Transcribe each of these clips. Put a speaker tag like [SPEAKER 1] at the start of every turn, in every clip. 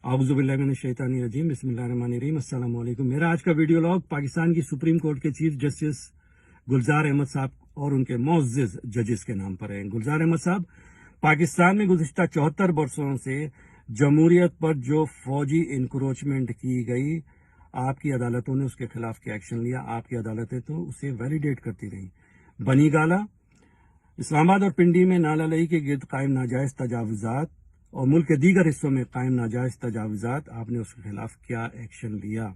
[SPEAKER 1] आऊज़ु बिल्लाहि मिनश शैतानिर रजीम, बिस्मिल्लाहिर्रहमानिर्रहीम। अस्सलाम वालेकुम। मेरा आज का वीडियो लॉग पाकिस्तान की सुप्रीम कोर्ट के चीफ जस्टिस गुलजार अहमद साहब और उनके मुअज़्ज़िज़ जजेस के नाम पर है। गुलजार अहमद साहब पाकिस्तान में गुज़िश्ता 74 बरसों से जमहूरियत पर जो फौजी इंक्रोचमेंट की गई, आपकी अदालतों ने उसके खिलाफ क्या एक्शन लिया? आपकी अदालतें तो उसे वैलिडेट करती रहीं। बनी गाला, इस्लामाबाद और पिंडी में नाला लई के गिर्द कायम नाजायज तजावुजात और मुल्क के दीगर हिस्सों में कायम नाजायज तजावुजात, आपने उसके खिलाफ क्या एक्शन लिया?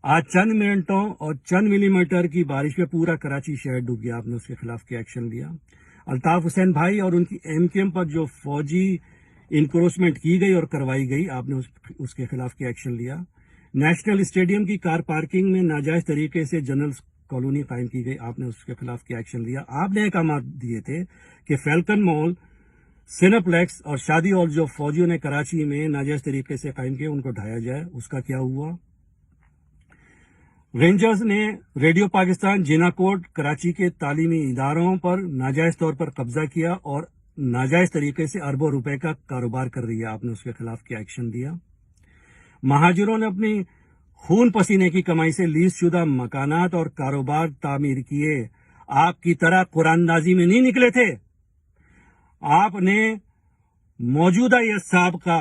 [SPEAKER 1] आज चंद मिनटों और चंद मिलीमीटर की बारिश में पूरा कराची शहर डूब गया, आपने उसके खिलाफ क्या एक्शन लिया? अल्ताफ हुसैन भाई और उनकी एमकेएम पर जो फौजी इंक्रोचमेंट की गई और करवाई गई, आपने उसके खिलाफ क्या एक्शन लिया? नेशनल स्टेडियम की कार पार्किंग में नाजायज तरीके से जनरल कॉलोनी कायम की गई, आपने उसके खिलाफ क्या एक्शन लिया? आपने अहकाम दिए थे कि फैल्कन मॉल, सिनेप्लेक्स और शादी हॉल जो फौजियों ने कराची में नाजायज तरीके से कायम किए, उनको ढाया जाए, उसका क्या हुआ? रेंजर्स ने रेडियो पाकिस्तान, जिना कोट, कराची के तालीमी इदारों पर नाजायज तौर पर कब्जा किया और नाजायज तरीके से अरबों रुपए का कारोबार कर रही है, आपने उसके खिलाफ क्या एक्शन दिया? महाजिरों ने अपनी खून पसीने की कमाई से लीज शुदा मकानात और कारोबार तामीर किए, आपकी तरह कुरानदाजी में नहीं निकले थे। आपने मौजूदा या साबका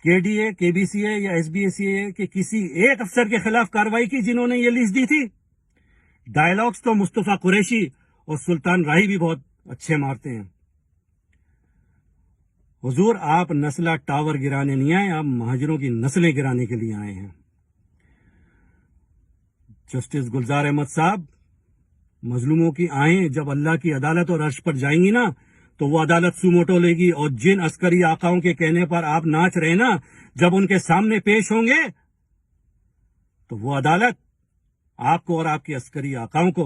[SPEAKER 1] केडीए, केबीसीए या एसबीएसीए के किसी एक अफसर के खिलाफ कार्रवाई की जिन्होंने ये लीज दी थी? डायलॉग्स तो मुस्तफा कुरैशी और सुल्तान राही भी बहुत अच्छे मारते हैं। हुजूर, आप नस्ला टावर गिराने नहीं आए, आप महाजिरों की नस्लें गिराने के लिए आए हैं। जस्टिस गुलजार अहमद साहब, मजलूमों की आएं जब अल्लाह की अदालत और अर्श पर जाएंगी ना, तो वो अदालत सुमोटो लेगी, और जिन अस्करी आकाओं के कहने पर आप नाच रहे ना, जब उनके सामने पेश होंगे तो वो अदालत आपको और आपके अस्करी आकाओं को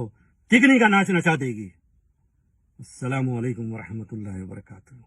[SPEAKER 1] तिगनी का नाच नचा देगी। अस्सलामु अलैकुम वरहमतुल्लाहि वबरकातुहू।